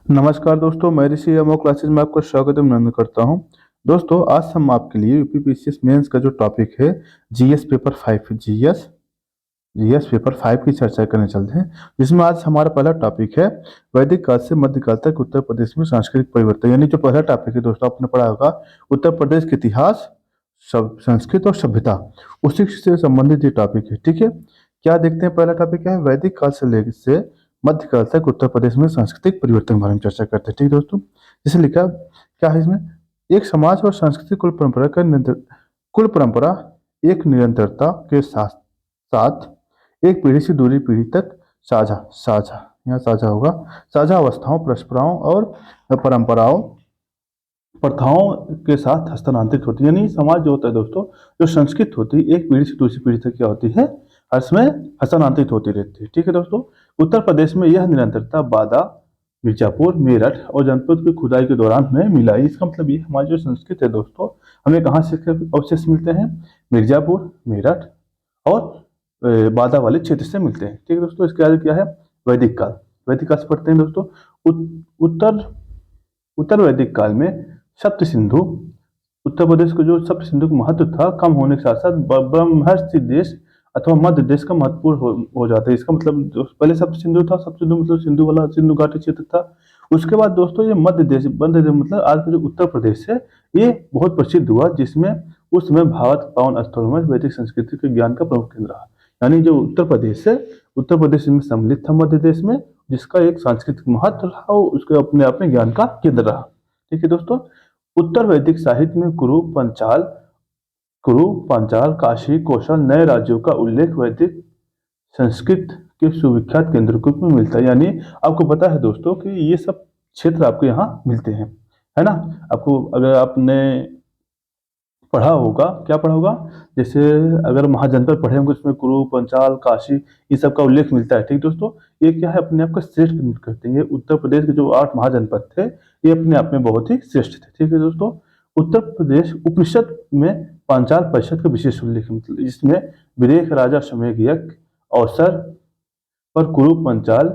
नमस्कार दोस्तों, मैं ऋषि एमओ क्लासेज में आपका स्वागत अभिनंदन करता हूं। दोस्तों, आज हम आपके लिए यूपीपीसीएस मेंस का जो टॉपिक है जीएस पेपर 5 जीएस पेपर 5 की चर्चा करने चलते हैं, जिसमें आज हमारा पहला टॉपिक है वैदिक काल से मध्यकाल तक उत्तर प्रदेश में सांस्कृतिक परिवर्तन। यानी जो पहला टॉपिक है दोस्तों, आपने पढ़ा होगा उत्तर प्रदेश के इतिहास, संस्कृत और सभ्यता, उसी से संबंधित ये टॉपिक है। ठीक है, क्या देखते हैं? पहला टॉपिक क्या है? वैदिक काल से लेकर से मध्यकाल तक उत्तर प्रदेश में सांस्कृतिक परिवर्तन के बारे में चर्चा करते हैं। ठीक है दोस्तों, जैसे लिखा क्या है इसमें, एक समाज और सांस्कृतिक कुल परंपरा एक निरंतरता के साथ साथ एक पीढ़ी से दूसरी पीढ़ी तक साझा साझा यहाँ साझा होगा, साझा अवस्थाओं, परंपराओं और परंपराओं प्रथाओं के साथ हस्तांतरित होती है। यानी समाज जो होता है दोस्तों, जो संस्कृत होती है, एक पीढ़ी से दूसरी पीढ़ी तक क्या होती है, इसमें हस्तांतरित होती रहती है। ठीक है दोस्तों, उत्तर प्रदेश में यह निरंतरता बादा, मिर्जापुर, मेरठ और जनपद की खुदाई के दौरान हमें मिला। इसका मतलब ये हमारी जो संस्कृत है दोस्तों, हमें कहाँ से अवशेष मिलते हैं? मिर्जापुर, मेरठ और बादा वाले क्षेत्र से मिलते हैं। ठीक है दोस्तों, इसके आगे क्या है? वैदिक काल। वैदिक काल से पढ़ते हैं दोस्तों। उत्तर उत्तर वैदिक काल में सप्त सिंधु, उत्तर प्रदेश को जो सप्त सिंधु का महत्व था कम होने के साथ साथ ब्रह्मर्षि देश अथवा मध्य देश का महत्वपूर्ण हो जाता है। इसका मतलब जो पहले सप्त सिंधु था, सप्त सिंधु मतलब सिंधु वाला सिंधु घाटी क्षेत्र था। उसके बाद दोस्तों ये मध्य देश मतलब आज का जो उत्तर प्रदेश है, ये बहुत प्रसिद्ध हुआ, जिसमें उस समय भारत पावन स्थलों में वैदिक संस्कृति के ज्ञान का प्रमुख केंद्र रहा। यानी जो उत्तर प्रदेश है, उत्तर प्रदेश में सम्मिलित था मध्य देश में, जिसका एक सांस्कृतिक महत्व रहा और उसके अपने आप में ज्ञान का केंद्र रहा। ठीक है दोस्तों, उत्तर वैदिक साहित्य में कुरु, पांचाल, काशी, कौशल, नए राज्यों का उल्लेख वैदिक संस्कृत के सुविख्यात केंद्र के रूप में मिलता है। यानी आपको पता है दोस्तों कि ये सब क्षेत्र आपको यहाँ मिलते हैं, है ना। आपको अगर आपने पढ़ा होगा, क्या पढ़ा होगा, जैसे अगर महाजनपद पढ़े होंगे उसमें कुरु, पंचाल, काशी, ये सब का उल्लेख मिलता है। ठीक दोस्तों, ये क्या है, अपने आप का श्रेष्ठ करते हैं। उत्तर प्रदेश के जो 8 महाजनपद थे, ये अपने आप में बहुत ही श्रेष्ठ थे। ठीक है दोस्तों, उत्तर प्रदेश उपनिषद में पांचाल परिषद का विशेष उल्लेख मतलब, जिसमें विदेह राजा समय अवसर पर कुरु पंचाल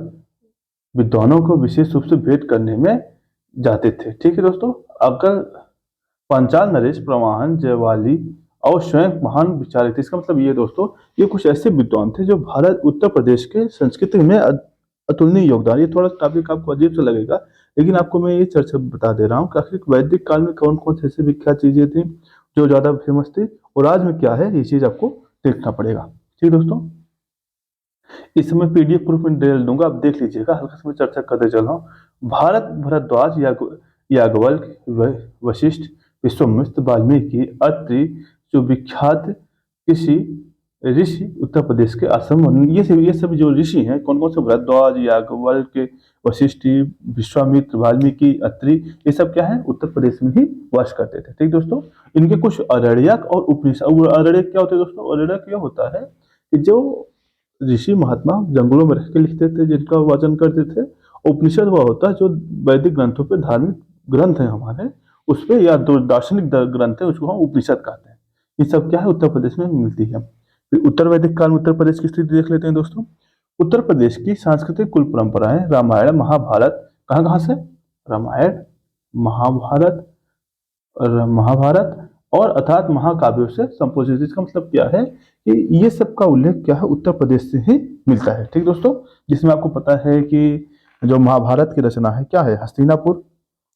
विद्वानों को विशेष रूप से भेंट करने में जाते थे। ठीक है दोस्तों, अगर पंचाल नरेश प्रवाहन जयवाली और स्वयं महान विचारक थे। इसका मतलब ये दोस्तों, ये कुछ ऐसे विद्वान थे जो भारत उत्तर प्रदेश के संस्कृति में अतुलनीय योगदान। ये थोड़ा टॉपिक आपको अजीब सा लगेगा, लेकिन आपको मैं ये चर्चा बता दे रहा हूँ कि आखिर वैदिक काल में कौन कौन से ऐसी विख्यात चीजें थी जो ज्यादा फेमस थी, और आज में क्या है, ये चीज आपको देखना पड़ेगा। ठीक दोस्तों, इस समय पीडीएफ प्रूफ में डिटेल दूंगा, आप देख लीजिएगा, हल्का सा मैं चर्चा करते चल रहा हूँ। भारत भरद्वाज याज्ञवल्क्य, वशिष्ठ, विश्वामित्र, वाल्मीकि, अत्रि, जो विख्यात ऋषि ऋषि उत्तर प्रदेश के आश्रम, ये सब जो ऋषि हैं, कौन कौन से? भरद्वाज, याज्ञवल्क्य, वशिष्ठ, विश्वामित्र, वाल्मीकि, अत्रि, ये सब क्या है, उत्तर प्रदेश में ही वास करते थे। ठीक दोस्तों, इनके कुछ अरण्यक और उपनिषद। अरण्यक क्या होते हैं दोस्तों? अरण्यक क्या होता है कि जो ऋषि महात्मा जंगलों में रह के लिखते थे, जिनका वाचन करते थे। उपनिषद वह होता है जो वैदिक ग्रंथों पे, धार्मिक ग्रंथ है हमारे, उस पे या दो दार्शनिक ग्रंथ है, उसको हम उपनिषद कहते हैं। ये सब क्या है, उत्तर प्रदेश में मिलती है। फिर उत्तर वैदिक काल में उत्तर प्रदेश की स्थिति देख लेते हैं दोस्तों। उत्तर प्रदेश की सांस्कृतिक कुल परंपराएं रामायण, महाभारत, कहाँ कहाँ से? रामायण, महाभारत महाभारत और अर्थात महाकाव्यों से संपोषित। इसका मतलब क्या है कि ये सब का उल्लेख क्या है, उत्तर प्रदेश से ही मिलता है। ठीक दोस्तों, जिसमें आपको पता है कि जो महाभारत की रचना है क्या है, हस्तिनापुर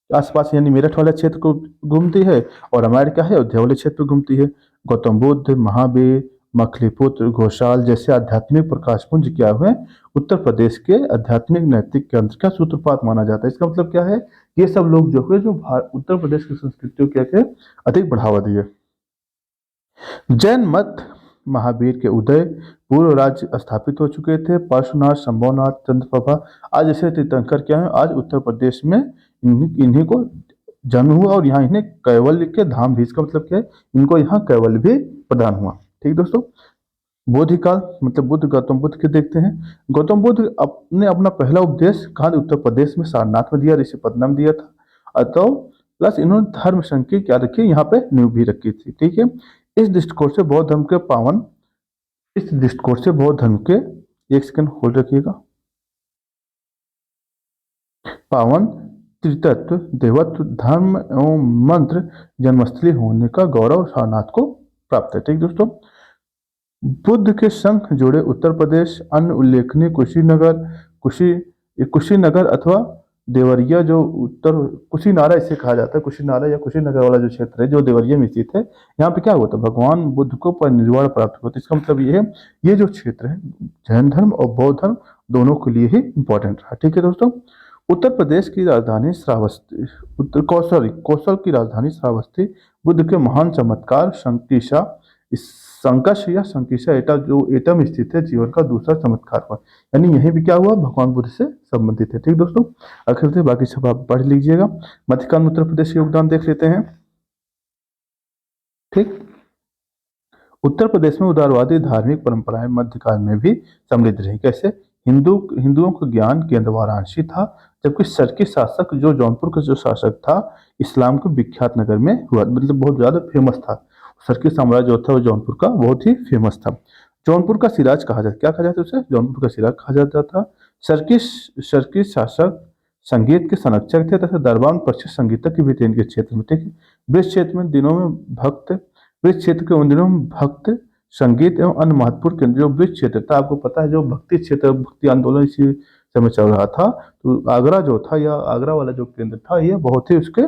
आसपास यानी मेरठ वाले क्षेत्र को घूमती है, और रामायण क्या है, अयोध्या वाले क्षेत्र को घूमती है। गौतम बुद्ध, महावीर, मखलीपुत्र, घोषाल जैसे आध्यात्मिक प्रकाशपुंज क्या हुए, उत्तर प्रदेश के आध्यात्मिक नैतिक केंद्र का सूत्रपात माना जाता है। इसका मतलब क्या है, ये सब लोग जो है, जो उत्तर प्रदेश की संस्कृति को क्या अधिक बढ़ावा दिए। जैन मत महावीर के उदय पूर्व राज्य स्थापित हो चुके थे। पार्श्वनाथ, शंभुनाथ, चंद्रप्रभा, आज ऐसे तीर्थंकर क्या है, आज उत्तर प्रदेश में इन्हीं को जन्म हुआ, और यहाँ इन्हें कैवल्य के धाम भी, इसका मतलब क्या है, इनको यहाँ कैवल्य भी प्रदान हुआ। ठीक दोस्तों, बोधि काल मतलब बुद्ध, गौतम बुद्ध के देखते हैं। गौतम बुद्ध ने अपना पहला उपदेश कहाँ, उत्तर प्रदेश में सारनाथ में दिया, ऋषिपदनम में दिया था। अतः प्लस इन्होंने धर्म संघ की क्या रखी, यहाँ पे नींव भी रखी थी। ठीक है, इस दृष्टिकोण से बौद्ध धर्म के पावन, इस दृष्टिकोण से बौद्ध धर्म के, एक सेकंड होल्ड रखिएगा, पावन त्रितत्व, देवत्व, धर्म एवं मंत्र जन्मस्थली होने का गौरव सारनाथ को प्राप्त है। ठीक दोस्तों, बुद्ध के शंख जोड़े उत्तर प्रदेश, अन्य उल्लेखनीय कुशीनगर अथवा देवरिया जो उत्तर कुशीनारा इसे कहा जाता है, कुशीनारा या कुशीनगर वाला जो क्षेत्र है जो देवरिया में स्थित है, यहाँ पे क्या हुआ था, भगवान बुद्ध को परिनिर्वाण प्राप्त हुआ था। इसका मतलब ये है, ये जो क्षेत्र है जैन धर्म और बौद्ध धर्म दोनों के लिए ही इंपॉर्टेंट रहा। ठीक है दोस्तों, उत्तर प्रदेश की राजधानी श्रावस्ती, उत्तर कौशल की राजधानी श्रावस्ती बुद्ध के महान चमत्कार शंकिशा इस संकश या संकिशा एटा जो एटा में स्थित है जीवन का दूसरा चमत्कार हुआ, यानी यहीं भी क्या हुआ, भगवान बुद्ध से संबंधित है। ठीक दोस्तों, आखिर से बाकी सब आप पढ़ लीजिएगा। मध्यकाल में उत्तर प्रदेश के योगदान देख लेते हैं। ठीक, उत्तर प्रदेश में उदारवादी धार्मिक परंपराएं मध्यकाल में भी समृद्ध रही। कैसे, हिंदुओं का ज्ञान केंद्र वाराणसी था, जबकि सरकी शासक जो जौनपुर का जो शासक था इस्लाम के विख्यात नगर में हुआ, मतलब बहुत ज्यादा फेमस था। सरकी साम्राज्य जो था वो जौनपुर का बहुत ही फेमस था। जौनपुर का सिराज कहा जाता, क्या कहा जाता है उसे, जौनपुर का सिराज कहा जाता था। सरकी शासक संगीत के संरक्षक थे तथा दरबार में प्रसिद्ध संगीतज्ञ भी थे इनके क्षेत्र में। ठीक है, ब्रिज क्षेत्र में दिनों में भक्त ब्रिज क्षेत्र के उन दिनों में भक्त संगीत एवं अन्य महत्वपूर्ण केंद्र जो ब्रिज क्षेत्र था, आपको पता है जो भक्ति क्षेत्र, भक्ति आंदोलन इसी समय चल रहा था, तो आगरा जो था या आगरा वाला जो केंद्र था ये बहुत ही उसके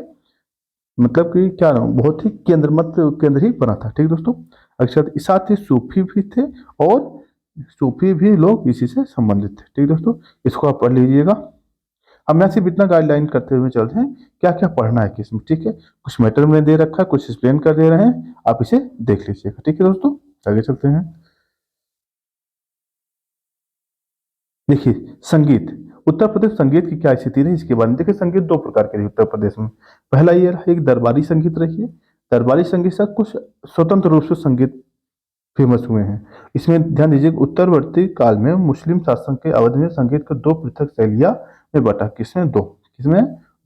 मतलब कि क्या नाम, बहुत ही केंद्र ही बना था। ठीक दोस्तों, अक्षर साथ ही सूफी भी थे और सूफी भी लोग इसी से संबंधित थे। ठीक दोस्तों, इसको आप पढ़ लीजिएगा। अब मैं सिर्फ इतना गाइडलाइन करते हुए चलते हैं क्या क्या पढ़ना है किसमें। ठीक है, कुछ मैटर में दे रखा है, कुछ एक्सप्लेन कर दे रहे हैं, आप इसे देख लीजिएगा। ठीक है दोस्तों, आगे चलते हैं। देखिए, संगीत, उत्तर प्रदेश संगीत की क्या स्थिति रही इसके बारे में देखिए। संगीत दो प्रकार के रही उत्तर प्रदेश में। पहला ये रहा, एक दरबारी संगीत रही है। दरबारी संगीत से कुछ स्वतंत्र रूप से संगीत फेमस हुए हैं। इसमें ध्यान दीजिए, उत्तरवर्ती काल में मुस्लिम शासन के अवधि में संगीत को दो पृथक शैलियां में बटा, किसमें दो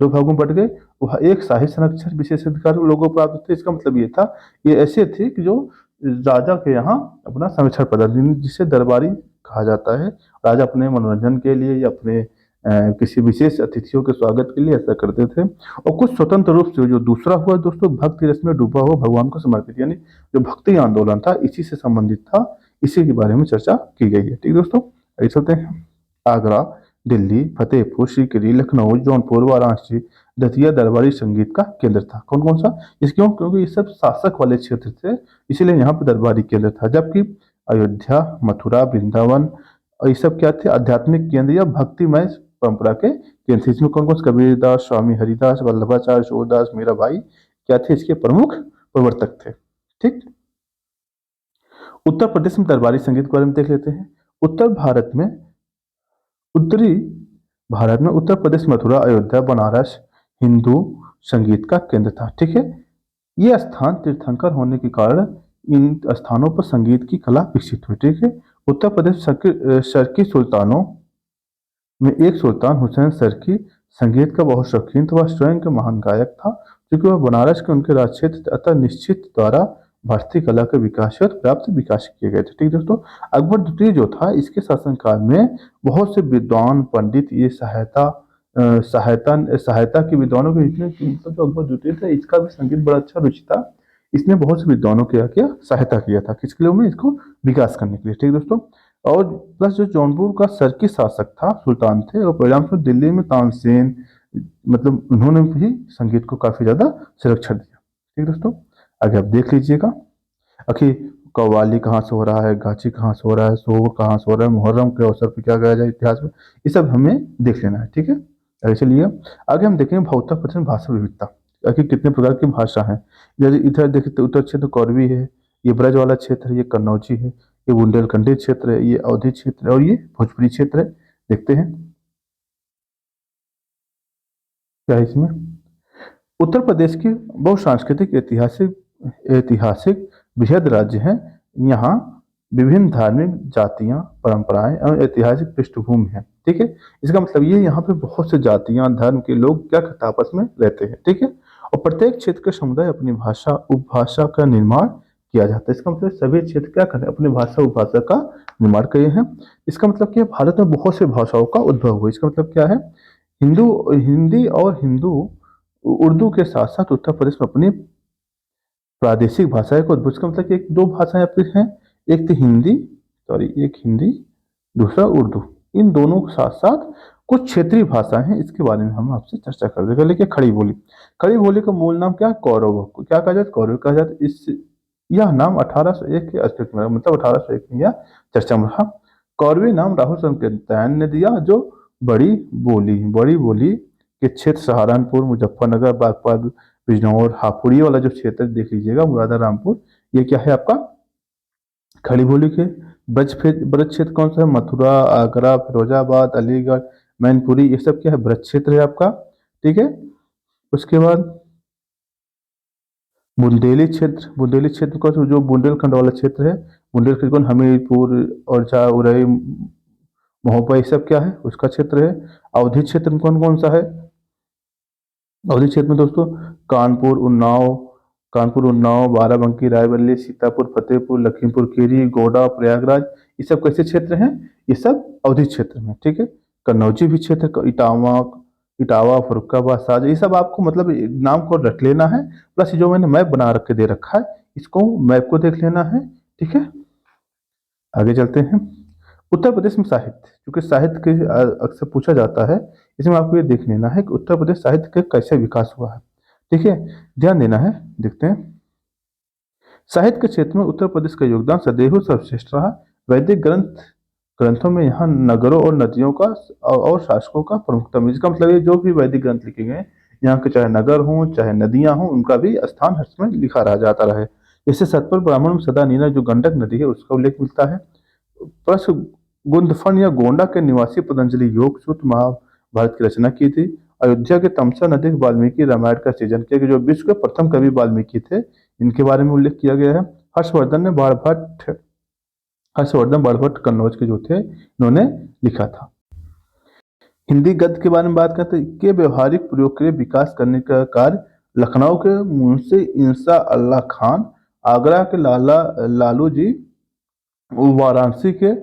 भागों में बट गए। वह एक साहित्य संरक्षण विशेषाधिकार लोगों को प्राप्त थे। इसका मतलब ये था, ये ऐसे थे कि जो राजा के यहाँ अपना संरक्षण प्रदान, जिसे दरबारी कहा जाता है। राजा अपने मनोरंजन के लिए या अपने किसी विशेष अतिथियों के स्वागत के लिए ऐसा करते थे। और कुछ स्वतंत्र रूप से जो दूसरा हुआ दोस्तों, भक्ति रस में डूबा हुआ भगवान को समर्पित, यानी जो भक्ति आंदोलन था इसी से संबंधित था, इसी के बारे में चर्चा की गई है। ठीक दोस्तों, आगे चलते हैं। आगरा, दिल्ली, फतेहपुर सीकरी, लखनऊ, जौनपुर, वाराणसी, दतिया दरबारी संगीत का केंद्र था। कौन कौन सा, इस क्यों, क्योंकि ये सब शासक वाले क्षेत्र थे, इसीलिए यहाँ पे दरबारी केंद्र था। जबकि अयोध्या, मथुरा, वृंदावन और ये सब क्या थे, आध्यात्मिक केंद्र या भक्तिमय परंपरा के केंद्र थे। इसमें कौन कौन, कबीरदास, स्वामी हरिदास, वल्लभाचार्य, सूरदास, मीराबाई क्या थे, इसके प्रमुख प्रवर्तक थे। ठीक, उत्तर प्रदेश में दरबारी संगीत के बारे में देख लेते हैं। उत्तरी भारत में उत्तर प्रदेश, मथुरा, अयोध्या, बनारस हिंदू संगीत का केंद्र था। ठीक है, ये स्थान तीर्थंकर होने के कारण इन स्थानों पर संगीत की कला विकसित हुई। ठीक है, उत्तर प्रदेश सरकी सुल्तानों में एक सुल्तान हुसैन सरकी संगीत का बहुत शौकीन था। वह स्वयं के महान गायक था, क्योंकि वह बनारस के उनके राज क्षेत्र अतः निश्चित द्वारा भारतीय कला के विकास और प्राप्त विकास किए गए थे। ठीक दोस्तों, अकबर द्वितीय जो था इसके शासनकाल में बहुत से विद्वान पंडित ये सहायता के विद्वानों के, मतलब जो अकबर द्वितीय था इसका भी संगीत बड़ा अच्छा रुचि था। इसने बहुत से विद्वानों के क्या सहायता किया था, किसके लिए, में इसको विकास करने के लिए। ठीक दोस्तों, और प्लस जो जौनपुर का सरकी शासक था, सुल्तान थे, और परिणाम स्वरूप दिल्ली में तानसेन, मतलब उन्होंने भी संगीत को काफी ज्यादा संरक्षण दिया। ठीक दोस्तों, आगे आप देख लीजिएगा। आखिर कव्वाली कहाँ से हो रहा है, गाची कहाँ से हो रहा है, शोर कहाँ से हो रहा है, मुहर्रम के अवसर पर क्या गाया जाए इतिहास में, ये सब हमें देख लेना है। ठीक है, आगे चलिए। आगे हम देखेंगे उत्तर प्रदेश भाषा विविधता, आखिर कितने प्रकार की भाषा है। इधर देखिए तो उत्तर क्षेत्र कौरवी है, ये ब्रज वाला क्षेत्र है, ये कन्नौजी है, ये बुंदेलखंडी क्षेत्र है, ये अवधी क्षेत्र है और ये भोजपुरी क्षेत्र है। देखते हैं क्या है इसमें। उत्तर प्रदेश की बहुसांस्कृतिक ऐतिहासिक बृहद राज्य है। यहाँ विभिन्न धार्मिक जातियां, परंपराएं और ऐतिहासिक पृष्ठभूमि है। ठीक है, इसका मतलब ये यहाँ पे बहुत से जातियां, धर्म के लोग क्या करते हैं, आपस में रहते हैं। ठीक है, और प्रत्येक क्षेत्र के समुदाय अपनी भाषा उपभाषा का निर्माण किया जाता है। इसका मतलब सभी क्षेत्र क्या करें, अपनी भाषा उपभाषा का निर्माण किए हैं। इसका मतलब क्या, भारत में बहुत सी भाषाओं का उद्भव हुआ। इसका मतलब क्या है, हिंदू हिंदी और उर्दू के साथ साथ उत्तर प्रदेश में अपनी प्रादेशिक भाषाएं को उद्भूत, का मतलब कि एक दो भाषाएं आपकी हैं, एक थी हिंदी, सॉरी एक हिंदी, दूसरा उर्दू। इन दोनों के साथ साथ कुछ क्षेत्रीय भाषाएं हैं, इसके बारे में हम आपसे चर्चा कर देंगे। लेकिन खड़ी बोली, खड़ी बोली का मूल नाम क्या है? कौरव को क्या कहा जाता है? कौरव कहा जाता है। इस यह नाम 1801 के अस्तित्व में, मतलब 1801 में यह चर्चा में रहा। कौरवी नाम राहुल संकेतन ने दिया, जो बड़ी बोली के क्षेत्र सहारनपुर, मुजफ्फरनगर, बागपत, बिजनौर, हापुड़, ये वाला जो क्षेत्र देख लीजिएगा, मुरादा रामपुर, ये क्या है आपका खड़ी बोली के ब्रज क्षेत्र कौन सा है? मथुरा, आगरा, फिरोजाबाद, अलीगढ़, मैनपुरी, ये सब क्या है? ब्रज क्षेत्र है आपका। ठीक है। उसके बाद बुंदेली क्षेत्र का जो बुंदेलखंड वाला क्षेत्र है, बुंदेलखंड कौन? हमीरपुर और उरई, महोबा, ये सब क्या है? उसका क्षेत्र है। अवधि क्षेत्र में कौन कौन सा है? अवधि क्षेत्र में दोस्तों कानपुर उन्नाव, बाराबंकी, रायबरेली, सीतापुर, फतेहपुर, लखीमपुर खीरी, गोड्डा, प्रयागराज, ये सब कैसे क्षेत्र हैं? ये सब अवधि क्षेत्र में। ठीक है। कन्नौजी भी क्षेत्र, इटावा, फरुखाबाद, साज, ये सब आपको मतलब नाम को रख लेना है। प्लस जो मैंने मैप बना रख के दे रखा है, इसको मैप को देख लेना है। ठीक है। आगे चलते हैं। उत्तर प्रदेश में साहित्य, क्योंकि साहित्य के अक्सर पूछा जाता है, इसमें आपको ये देख लेना है कि उत्तर प्रदेश साहित्य का कैसे विकास हुआ है। ठीक है। ध्यान देना है। देखते हैं। साहित्य के क्षेत्र में उत्तर प्रदेश का योगदान सदैव सर्वश्रेष्ठ रहा। वैदिक ग्रंथों में यहाँ नगरों और नदियों का और शासकों का प्रमुखता मिली। इसका मतलब ये जो भी वैदिक ग्रंथ लिखे गए, यहाँ के चाहे नगर हों चाहे नदियां हों, उनका भी स्थान हर समय लिखा रहा जाता रहे। जैसे सतपुर ब्राह्मण में सदा नीरा जो गंडक नदी है, उसका उल्लेख मिलता है। प्लस गुंदफन या गोंडा के निवासी पतंजलि योग सूत्र महाभारत की रचना की थी। अयोध्या के तमसा नदी वाल्मीकि रामायण का सृजन किया, जो विश्व के प्रथम कवि वाल्मीकि थे, इनके बारे में उल्लेख किया गया है। हर्षवर्धन बाणभट्ट कन्नौज के जो थे, इन्होंने लिखा था। हिंदी गद्य के बारे में बात करते हैं कि व्यवहारिक प्रयोग के लिए विकास करने का कार्य लखनऊ के मुंशी इंसा अल्लाह खान, आगरा के लालू जी, वाराणसी के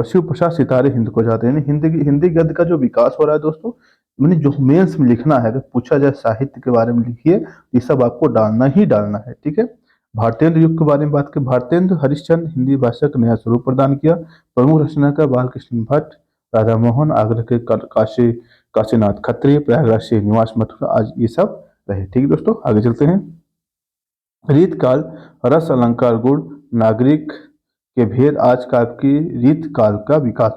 शिव प्रसाद सितारे हिंद को जाते हैं। हिंदी गद्य का जो विकास हो रहा है दोस्तों, मैंने जो मेंस में लिखना है, अगर पूछा जाए साहित्य के बारे में लिखिए, ये सब आपको डालना ही डालना है। ठीक है। भारतेंद्र युग के बारे में बात करें, भारतेंद्र हरिश्चंद्र हिंदी भाषा का नया स्वरूप प्रदान किया। प्रमुख रचनाकार बालकृष्ण भट्ट, राधा मोहन, आगरा के काशीनाथ खत्री, प्रयागराज श्रीनिवास मथुरा, आज ये सब रहे। ठीक है दोस्तों, आगे चलते हैं। रीत काल, रस, अलंकार, गुण, नागरिक के भेद, आज काल की रीत काल का विकास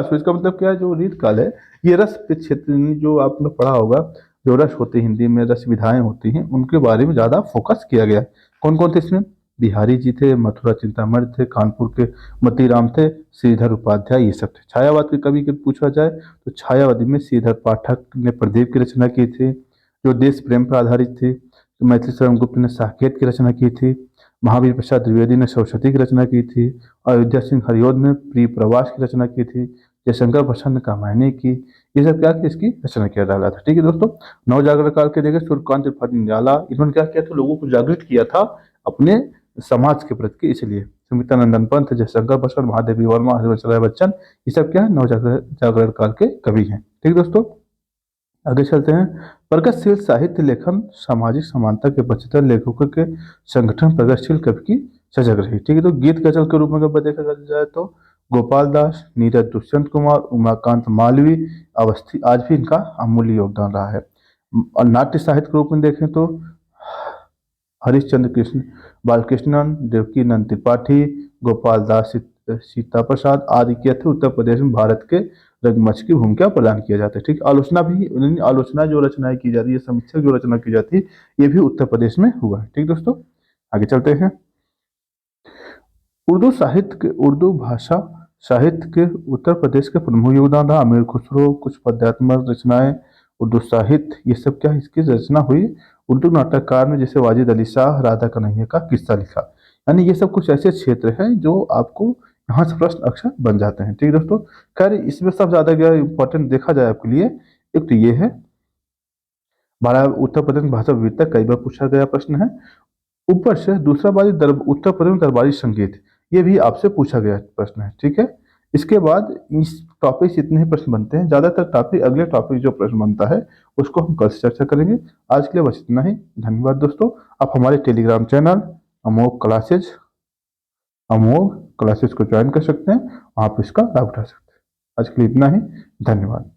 हुआ। इसका मतलब क्या है? जो रीत काल है, ये रस के क्षेत्र में जो आपने पढ़ा होगा, जो रस होते हैं हिंदी में, रस विधाएं होती हैं, उनके बारे में ज्यादा फोकस किया गया। कौन कौन थे इसमें? बिहारी जी थे, मथुरा चिंतामणि थे, कानपुर के मोतीराम थे, श्रीधर उपाध्याय, ये सब थे। छायावाद के कवि के पूछा जाए तो छायावादी में श्रीधर पाठक ने प्रदीप की रचना की थी, जो देश प्रेम पर आधारित थी। मैथिली शरण गुप्त ने साकेत की रचना की थी। महावीर प्रसाद द्विवेदी ने सरस्वती की रचना की थी। अयोध्या सिंह हरिऔध ने प्रिय प्रवास की रचना की थी। जयशंकर प्रसाद ने कामायनी की। ये सब क्या की इसकी रचना किया डाला था। ठीक है दोस्तों। नवजागरण काल के देखे सूर्यकांत त्रिपाठी निराला, इन्होंने क्या किया था? लोगों को जागृत किया था अपने समाज के प्रति, इसलिए सुमित्रानंदन पंत, जयशंकर प्रसाद, महादेवी वर्मा, हरिवंश राय बच्चन, ये सब क्या है? नवजागरण काल के कवि हैं। ठीक दोस्तों, आगे चलते हैं। प्रगतिशील साहित्य लेखन, सामाजिक समानता के पक्षधर लेखकों के संगठन प्रगतिशील कवि की सजग रही। ठीक है। तो गीत गजल के रूप में अगर देखा जाए तो गोपाल दास, नीरज दुष्यंत कुमार, उमाकांत मालवी, अवस्थी, आज भी इनका अमूल्य योगदान रहा है। और नाट्य साहित्य के रूप में देखें तो हरिश्चंद्र कृष्ण बालकृष्णन, देवकी नंद त्रिपाठी, गोपाल दास, सीता प्रसाद आदि के थे। उत्तर प्रदेश में भारत के रंगमंच की भूमिका प्रदान किया जाता है। ठीक, आलोचना जो रचनाएं की जाती है, समीक्षा जो रचना की जाती है, ये भी उत्तर प्रदेश में हुआ है। ठीक दोस्तों, आगे चलते हैं। उर्दू भाषा साहित्य के उत्तर प्रदेश के प्रमुख योगदान रहा। अमीर खुसरो, कुछ पद्यात्मक रचनाएं, उर्दू साहित्य, ये सब क्या है? इसकी रचना हुई। उर्दू नाटककार में जैसे वाजिद अली शाह, राधा कन्हैया का किस्सा लिखा। यानी ये सब कुछ ऐसे क्षेत्र हैं जो आपको यहाँ से प्रश्न अक्सर बन जाते हैं। ठीक दोस्तों, खैर इसमें सब ज्यादा क्या इंपॉर्टेंट देखा जाए आपके लिए, एक तो ये है उत्तर प्रदेश में भाषा विविधता, कई बार पूछा गया प्रश्न है। ऊपर से दूसरा बात उत्तर प्रदेश में दरबारी संगीत, ये भी आपसे पूछा गया प्रश्न है। ठीक है। इसके बाद टॉपिक से इतने ही प्रश्न बनते हैं, ज्यादातर टॉपिक अगले टॉपिक जो प्रश्न बनता है उसको हम कल से चर्चा करेंगे। आज के लिए बस इतना ही। धन्यवाद दोस्तों। आप हमारे टेलीग्राम चैनल अमोघ क्लासेज को ज्वाइन कर सकते हैं, आप इसका लाभ उठा सकते हैं। आज के लिए इतना ही। धन्यवाद।